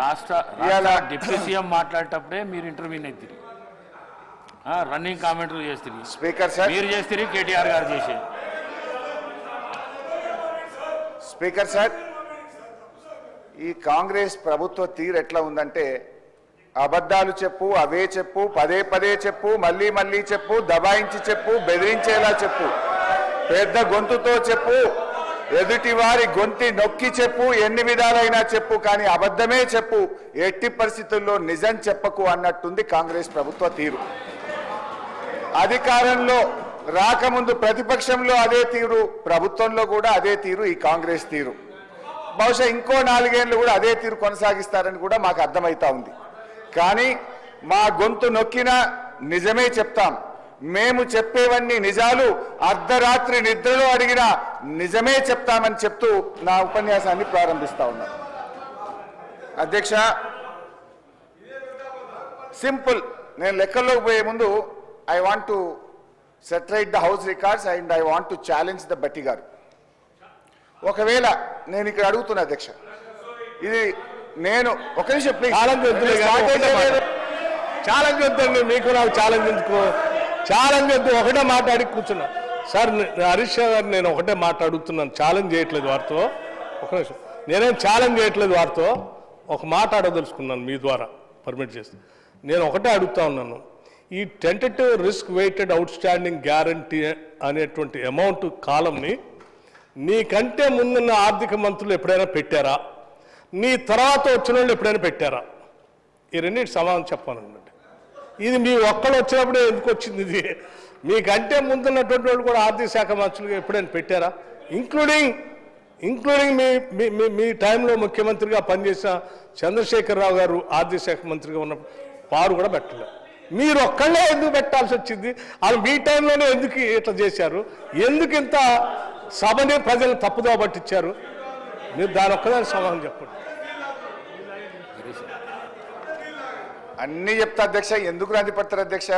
రాష్ట్ర deputy CM మాట్లాడేటప్పుడే మీరు ఇంటర్వ్యూని ఎత్తిరి, running commentary చేస్తారు. స్పీకర్ సార్, మీరు చేస్తారు, కేటీఆర్ గారు చేసే. స్పీకర్ సార్, ఈ కాంగ్రెస్ ప్రభుత్వ తీరు ఎట్లా ఉందంటే అబద్ధాలు చెప్పు, అవే చెప్పు, పదే పదే చెప్పు, మళ్ళీ మళ్ళీ చెప్పు, దబాయించి చెప్పు, బెదిరించేలా చెప్పు, పెద్ద గొంతుతో చెప్పు, ఎదుటి వారి గొంతి నొక్కి చెప్పు, ఎన్ని విధాలైనా చెప్పు, కానీ అబద్ధమే చెప్పు, ఎట్టి పరిస్థితుల్లో నిజం చెప్పకు అన్నట్టుంది కాంగ్రెస్ ప్రభుత్వ తీరు. అధికారంలో రాకముందు ప్రతిపక్షంలో అదే తీరు, ప్రభుత్వంలో కూడా అదే తీరు ఈ కాంగ్రెస్ తీరు. బహుశా ఇంకో 4 ఏళ్ళు కూడా అదే తీరు కొనసాగిస్తారని కూడా మాకు అర్థమవుతా ఉంది. కానీ మా గొంతు నొక్కినా నిజమే చెప్తాం, మేము చెప్పేవన్నీ నిజాలు, అర్ధరాత్రి నిద్రలో అడిగినా నిజమే చెప్తామని చెప్తూ నా ఉపన్యాసాన్ని ప్రారంభిస్తా ఉన్నాను. అధ్యక్ష, సింపుల్, నేను లెక్కల్లోకి పోయే ముందు I want to set right the house records and I want to challenge the బట్టి గారు. ఒకవేళ నేను ఇక్కడ అడుగుతున్నా అధ్యక్ష, ఇది నేను ఒక నిమిషం ప్లీజ్, ఛాలెంజ్ వద్దండి, మీకు నాకు ఛాలెంజ్ ఎందుకు, ఛాలెంజ్ వద్దు, ఒకటే మాట అడిగి కూర్చున్నా. సార్ హరీష్ గారు నేను ఒకటే మాట అడుగుతున్నాను, ఛాలెంజ్ చేయట్లేదు వారితో, ఒక నిమిషం, నేనేం ఛాలెంజ్ చేయట్లేదు వారితో, ఒక మాట అడగదలుచుకున్నాను మీ ద్వారా పర్మిట్ చేస్తే. నేను ఒకటే అడుగుతా ఉన్నాను, ఈ tentative risk weighted outstanding guarantee అనేటువంటి అమౌంట్ కాలంని నీకంటే ముందున్న ఆర్థిక మంత్రులు ఎప్పుడైనా పెట్టారా, నీ తర్వాత వచ్చిన వాళ్ళు ఎప్పుడైనా పెట్టారా? ఈ రెండింటి సమాధానం చెప్పానండి. ఇది మీ ఒక్కళ్ళు వచ్చినప్పుడే ఎందుకు వచ్చింది? ఇది మీకంటే ముందున్నటువంటి వాళ్ళు కూడా ఆర్థిక శాఖ మంత్రులుగా ఎప్పుడైనా పెట్టారా? ఇంక్లూడింగ్ మీ టైంలో ముఖ్యమంత్రిగా పనిచేసిన చంద్రశేఖరరావు గారు ఆర్థిక శాఖ మంత్రిగా ఉన్నప్పుడు వారు కూడా పెట్టలేదు. మీరు ఒక్కళ్ళే ఎందుకు పెట్టాల్సి వచ్చింది? వాళ్ళు మీ టైంలోనే ఎందుకు ఇట్లా చేశారు? ఎందుకు ఇంత సభని ప్రజలు తప్పుదో పట్టించారు? మీరు దాని ఒక్కదాని సమాధానం చెప్పండి. అన్నీ చెప్తా అధ్యక్ష, ఎందుకు నది పడతారు అధ్యక్ష?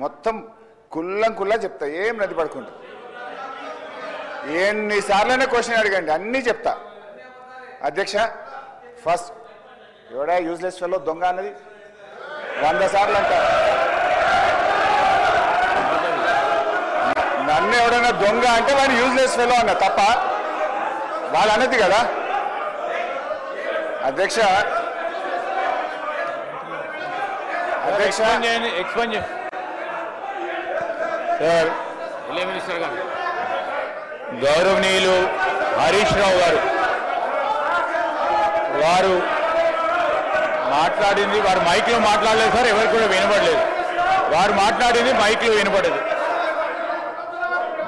మొత్తం కుల్లా చెప్తా, ఏం నది పడుకుంటా, ఎన్నిసార్లైనా క్వశ్చన్ అడగండి, అన్నీ చెప్తా అధ్యక్ష. ఫస్ట్ ఎవడా యూజ్లెస్ ఫెలో దొంగ అన్నది 100 సార్లు అంటారు. నన్ను ఎవడైనా దొంగ అంటే వాడు యూజ్లెస్ ఫెలో అన్న తప్ప వాళ్ళు అన్నది కదా అధ్యక్ష. గౌరవనీయులు హరీష్ రావు గారు వారు మాట్లాడింది, వారు మైక్లో మాట్లాడలేదు సార్, ఎవరికి కూడా వినపడలేదు. వారు మాట్లాడింది మైక్లో వినపడదు.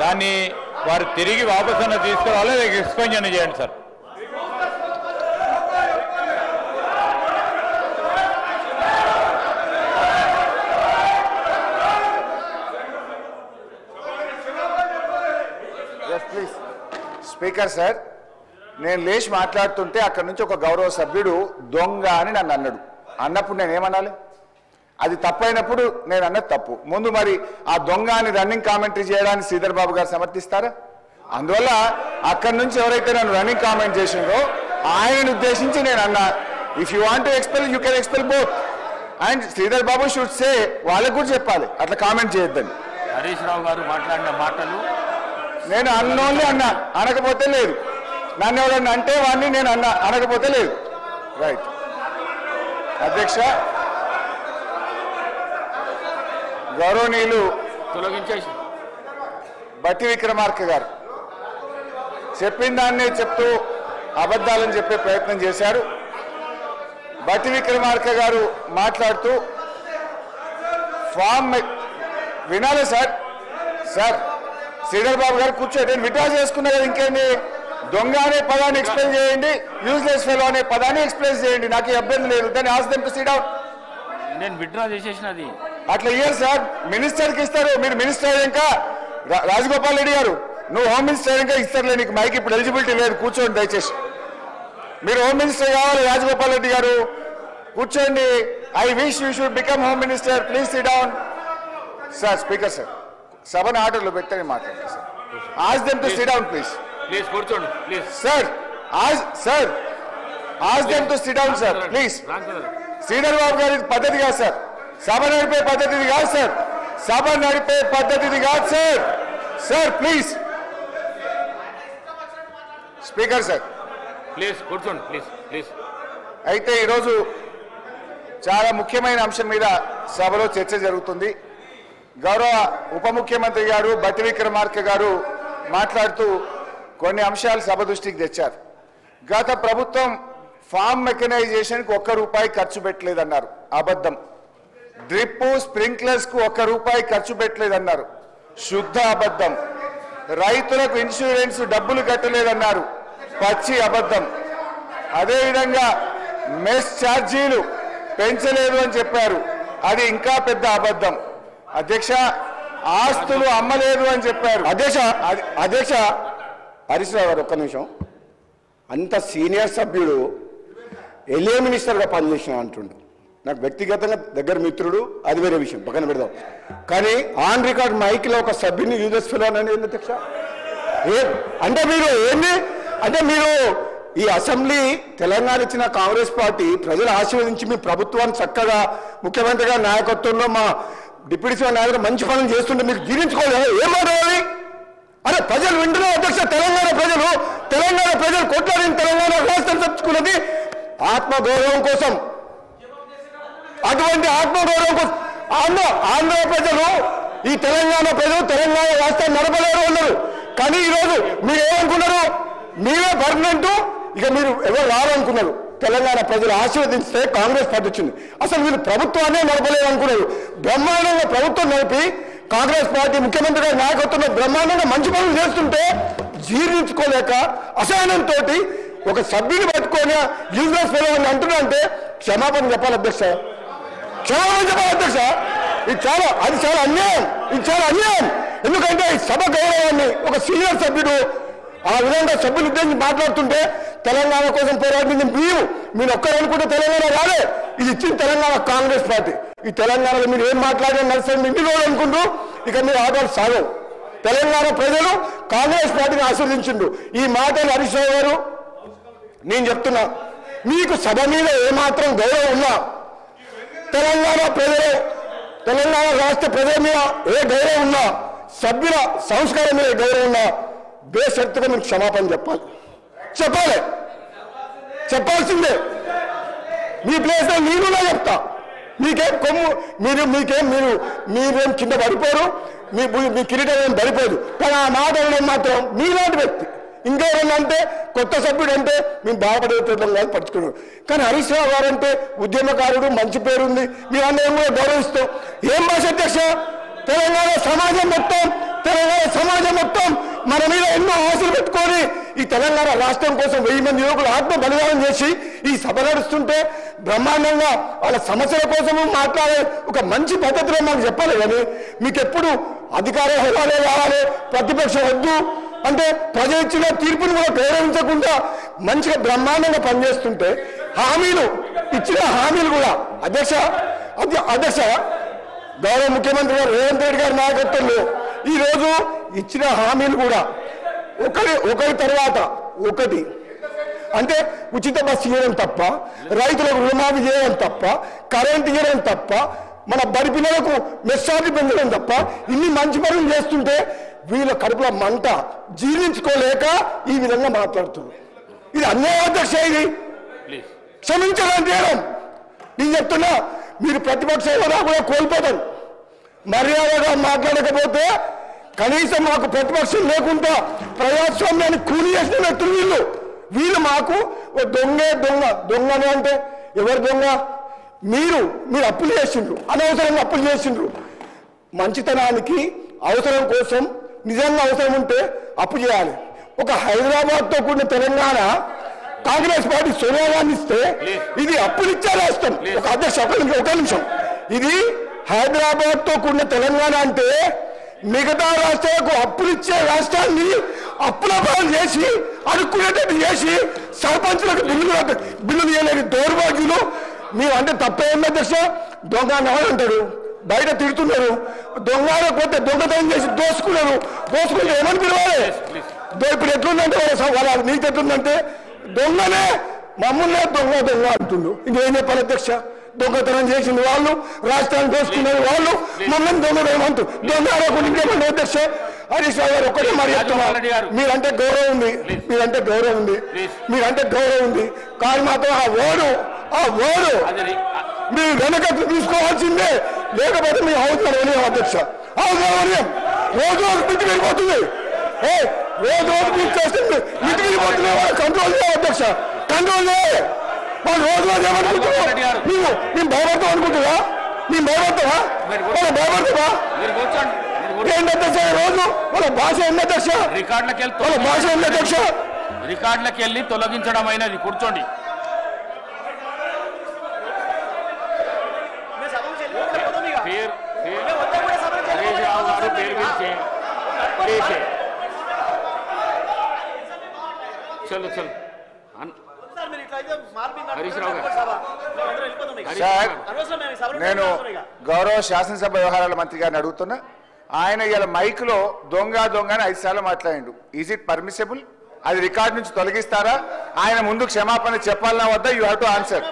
దాన్ని వారు తిరిగి వాపసు అన్న తీసుకురావాలి, ఎక్స్ప్లెయిన్ చేయండి సార్. ప్లీజ్ స్పీకర్ సార్, నేను లేచి మాట్లాడుతుంటే అక్కడి నుంచి ఒక గౌరవ సభ్యుడు దొంగ అని నన్ను అన్నాడు. అన్నప్పుడు నేనేమనాలి? అది తప్పైనప్పుడు నేను అన్నది తప్పు. ముందు మరి ఆ దొంగ అని రన్నింగ్ కామెంటరీ చేయడానికి శ్రీధర్ బాబు గారు సమర్థిస్తారా? అందువల్ల అక్కడి నుంచి ఎవరైతే నన్ను రన్నింగ్ కామెంట్ చేసిందో ఆయనను ఉద్దేశించి నేను అన్నా, if you want to expel you can expel both. And Sridhar Babu should say, వాళ్ళకు కూడా చెప్పాలి అట్లా కామెంట్ చేయొద్దని. హరీష్ రావు గారు మాట్లాడిన మాటలు నేను అన్నోన్లీ అన్నా, అనకపోతే లేదు. నన్ను ఎవరన్నా అంటే వాడిని నేను అన్నా, అనకపోతే లేదు. రైట్ అధ్యక్ష. గౌరవనీయులు తొలగించేసి బట్టి విక్రమార్క గారు చెప్పిన దాన్నే చెప్తూ అబద్ధాలని చెప్పే ప్రయత్నం చేశారు. బట్టి విక్రమార్క గారు మాట్లాడుతూ ఫామ్ వినాలి సార్. శ్రీధర్ బాబు గారు కూర్చోండి, నేను విడ్రా చేసుకున్నా కదా, ఇంకేంటి? దొంగ అనే పదాన్ని ఎక్స్ప్లెయిన్ చేయండి, యూజ్లెస్ ఫెలో అనే పదాన్ని ఎక్స్ప్లెయిన్ చేయండి, నాకు అభ్యంతరం లేదు. దాన్ని ఆస్ దెమ్ టు సిట్ డౌన్. నేను విడ్రా చేసేసినది అట్లా ఇయ్యారు సార్, మినిస్టర్కి ఇస్తారు. మీరు మినిస్టర్ ఇంకా రాజగోపాల్ రెడ్డి గారు, నువ్వు హోమ్ మినిస్టర్ ఇంకా ఇస్తారులే, నీకు మైక్ ఇప్పుడు ఎలిజిబిలిటీ లేదు, కూర్చోండి దయచేసి. మీరు హోమ్ మినిస్టర్ కావాలి రాజగోపాల్ రెడ్డి గారు, కూర్చోండి. I wish you should become home minister, please sit down. Sir speaker sir, సభను ఆర్డర్లో పెట్టని మాట్లాడండి sir. Ask them to sit down please. Please కూర్చోండి please. Sir ask them to sit down sir please. Sridhar Babu గారి పద్ధతి కాదు సార్, సభ నడిపే పద్ధతి ఇది కాదు సార్, సభ నడిపే పద్ధతి ఇది కాదు sir. Sir please speaker sir please కూర్చోండి ప్లీజ్. అయితే ఈరోజు చాలా ముఖ్యమైన అంశం మీద సభలో చర్చ జరుగుతుంది. గౌరవ ఉప ముఖ్యమంత్రి గారు బట్టి విక్రమార్క గారు మాట్లాడుతూ కొన్ని అంశాలు సభ దృష్టికి తెచ్చారు. గత ప్రభుత్వం ఫార్మ్ మెకనైజేషన్కి ₹1 ఖర్చు పెట్టలేదన్నారు, అబద్ధం. డ్రిప్ స్ప్రింక్లర్స్కు ₹1 ఖర్చు పెట్టలేదన్నారు, శుద్ధ అబద్ధం. రైతులకు ఇన్సూరెన్స్ డబ్బులు కట్టలేదన్నారు, పచ్చి అబద్ధం. అదేవిధంగా మెస్ ఛార్జీలు పెంచలేదు అని చెప్పారు, అది ఇంకా పెద్ద అబద్ధం. అధ్యక్ష, ఆస్తులు అమ్మలేదు అని చెప్పారు. అధ్యక్ష హరీష్ రావు గారు ఒక్క నిమిషం. అంత సీనియర్ సభ్యుడు ఎల్ఏ మినిస్టర్గా పనిచేసిన అంటుండు. నాకు వ్యక్తిగతంగా దగ్గర మిత్రుడు, అది వేరే విషయం, పక్కన పెడదాం. కానీ ఆన్ రికార్డ్ మైక్లో ఒక సభ్యుని యూజెస్ ఫిల్ అని అధ్యక్ష అంటే మీరు ఏంది అంటే మీరు ఈ అసెంబ్లీ తెలంగాణ ఇచ్చిన కాంగ్రెస్ పార్టీ ప్రజలు ఆశీర్వదించి మీ ప్రభుత్వాన్ని చక్కగా ముఖ్యమంత్రి గారి నాయకత్వంలో మా డిప్యూటీ సీఎం నాయకులు మంచి పనులు చేస్తుంటే మీకు జీర్ణించుకోవాలి. ఏం మాట్లాడాలి? అరే ప్రజలు వింటున్నారు అధ్యక్ష. తెలంగాణ ప్రజలు కొట్లాడిన తెలంగాణ రాష్ట్రం తెచ్చుకున్నది ఆత్మగౌరవం కోసం. అటువంటి ఆత్మగౌరవం కోసం ఆంధ్ర ప్రజలు, ఈ తెలంగాణ ప్రజలు తెలంగాణ రాష్ట్రాన్ని నడపలేరు ఉన్నారు. కానీ ఈరోజు మీరు ఏమనుకున్నారు? మీరే పర్మనెంట్, ఇక మీరు ఎవరు రావాలనుకున్నారు. తెలంగాణ ప్రజలు ఆశీర్వదిస్తే కాంగ్రెస్ పార్టీ వచ్చింది. అసలు మీరు ప్రభుత్వాన్ని నడపలేదు అనుకున్నారు. బ్రహ్మాండంగా ప్రభుత్వం నడిపి కాంగ్రెస్ పార్టీ ముఖ్యమంత్రి గారి నాయకత్వంలో బ్రహ్మాండంగా మంచి పనులు చేస్తుంటే జీర్ణించుకోలేక అసహనంతో ఒక సభ్యుని పట్టుకొని యూజ్లెస్ ఫెలో అని అంటున్నారంటే క్షమాపణ చెప్పాలి అధ్యక్ష, క్షమాపణ చెప్పాలి అధ్యక్ష. అది చాలా అన్యాయం. ఎందుకంటే ఈ సభ గౌరవాన్ని ఒక సీనియర్ సభ్యుడు ఆ విధంగా సభ్యులు ఉద్దేశించి మాట్లాడుతుంటే తెలంగాణ కోసం పోరాడింది మీరు ఒక్కరు అనుకుంటే తెలంగాణ రాలే. ఇది ఇచ్చిన తెలంగాణ కాంగ్రెస్ పార్టీ. ఈ తెలంగాణలో మీరు ఏం మాట్లాడినా నడుస్తుంది ఇన్ని రోజులు అనుకుంటూ ఇక మీరు ఆటలు సాగవు. తెలంగాణ ప్రజలు కాంగ్రెస్ పార్టీని ఆస్వాదించిండు. ఈ మాటలు హరీష్ రావు గారు నేను చెప్తున్నా, మీకు సభ మీద ఏమాత్రం గౌరవం ఉన్నా, తెలంగాణ రాష్ట్ర ప్రజల మీద ఏ గౌరవం ఉన్నా, సభ్యుల సంస్కారం మీద గౌరవం ఉన్నా బేషరతుగా మీకు క్షమాపణ చెప్పాల్సిందే. మీ ప్లేస్లో నేనున్నా చెప్తా. మీరేం కింద పడిపోరు, మీ కిరీటం ఏం పడిపోదు. కానీ ఆ మాట మాత్రం మీలాంటి వ్యక్తి ఇంకెవరన్నా అంటే కొత్త సభ్యుడు అంటే మేము బాధపడేటం కాదు పట్టుకున్నాడు. కానీ హరీష్ రావు గారు అంటే ఉద్యమకారుడు, మంచి పేరుంది, మీరందరం కూడా గౌరవిస్తాం. ఏం భాష అధ్యక్ష? తెలంగాణ సమాజం మొత్తం మన మీద ఎన్నో ఆశలు పెట్టుకొని ఈ తెలంగాణ రాష్ట్రం కోసం 1000 మంది యువకులు ఆత్మ బలిదానం చేసి ఈ సభ నడుస్తుంటే బ్రహ్మాండంగా వాళ్ళ సమస్యల కోసము మాట్లాడే ఒక మంచి పద్ధతిలో మాకు చెప్పాలి. కానీ మీకు ఎప్పుడు అధికార హోదాలే కావాలి, ప్రతిపక్షం వద్దు అంటే ప్రజలు ఇచ్చిన తీర్పును కూడా గౌరవించకుండా మంచిగా బ్రహ్మాండంగా పనిచేస్తుంటే ఇచ్చిన హామీలు కూడా అధ్యక్ష గౌరవ ముఖ్యమంత్రి గారు రేవంత్ రెడ్డి గారి నాయకత్వంలో ఈరోజు ఇచ్చిన హామీలు కూడా ఒకరి తర్వాత ఒకటి అంటే ఉచిత బస్సు చేయడం తప్ప, రైతులకు రుణమాఫీ చేయడం తప్ప, కరెంటు చేయడం తప్ప, మన బడి పిల్లలకు మెస్సార్జీ పెంచడం తప్ప ఇన్ని మంచి పనులు చేస్తుంటే వీళ్ళ కడుపులో మంట జీర్ణించుకోలేక ఈ విధంగా మాట్లాడుతున్నారు. ఇది అన్యాయం అధ్యక్ష. ఇది క్షమించడం చేయడం. నేను చెప్తున్నా, మీరు ప్రతిపక్ష హోదా కూడా కోల్పోతారు. మర్యాదగా మాట్లాడకపోతే కనీసం మాకు ప్రతిపక్షం లేకుండా ప్రజాస్వామ్యాన్ని కూలి చేసిన వ్యక్తులు వీళ్ళు మాకు దొంగను అంటే ఎవరు దొంగ? మీరు అప్పులు చేసిండ్రు, అనవసరంగా అప్పులు చేసిండ్రు. మంచితనానికి అవసరం కోసం నిజంగా అవసరం ఉంటే అప్పు చేయాలి. ఒక హైదరాబాద్తో కూడిన తెలంగాణ కాంగ్రెస్ పార్టీ సోనియా గాంధీ ఇస్తే ఇది అప్పులు ఇచ్చే రాష్ట్రం. ఒక అధ్యక్ష ఒక నిమిషం. ఇది హైదరాబాద్తో కూడిన తెలంగాణ అంటే మిగతా రాష్ట్రాలకు అప్పులు ఇచ్చే రాష్ట్రాన్ని అప్పుల పాలు చేసి అడుక్కునేటట్టు చేసి సర్పంచులకు బిల్లులు చేయలేని దౌర్భాగ్యులు మీరు అంటే తప్పేం అధ్యక్ష. దొంగ అంటారు, బయట తిడుతున్నారు, దొంగపోతే దొంగతనం చేసి దోసుకుంటే ఏమని పిలవాలి? ఇప్పుడు ఎట్లుందంటే వాళ్ళ నీతి ఎట్లుందంటే దొంగనే మమ్మల్నే దొంగ దొంగ అంటుండు. ఇంకేం చెప్పాలి అధ్యక్ష? దొంగతనం చేసింది వాళ్ళు, రాష్ట్రాన్ని దోసుకున్నది వాళ్ళు, మమ్మల్ని దొంగతనం దొంగ అనకుండా ఇంకేమంటే అధ్యక్ష? హరీష్ రావు గారు ఒక్కటే మరి చెప్తున్నారు, మీరంటే గౌరవం ఉంది, మీరంటే గౌరవం ఉంది, మీరంటే గౌరవం ఉంది, కానీ మాత్రం ఆ ఓడు మీరు వెనక తీసుకోవాల్సిందే, లేకపోతే మీ హౌస్ నడవలేం అధ్యక్ష. హౌస్ నడవలేం, రోజు రోజు మిట్టి వెళ్ళిపోతుంది, రోజు రోజు మీకు చేస్తుంది, మిట్టి వెళ్ళిపోతుంది. కంట్రోల్ చేయాలి అధ్యక్ష, కంట్రోల్ చేయాలి. వాళ్ళు రోజు రోజు ఏమనుకుంటున్నారు? మేము భయపడతాం అనుకుంటున్నా? మేము భయపడతావా? మనం భయపడతావా? ఏంటంటే రోజు వాళ్ళ భాష ఉంది అధ్యక్ష, వాళ్ళ భాష ఉంది అధ్యక్ష. రికార్డులకు వెళ్ళి తొలగించడం అయినది. కూర్చోండి. చలో చలో హరీష్ రావు గారు. సార్, నేను గౌరవ శాసనసభ వ్యవహారాల మంత్రి గారిని అడుగుతున్నా. ఆయన ఇలా మైక్ లో దొంగ దొంగ అని 5 సార్లు మాట్లాడిండు. Is it permissible? అది రికార్డు నుంచి తొలగిస్తారా? ఆయన ముందు క్షమాపణ చెప్పాలన్నా వద్దా? You have to answer.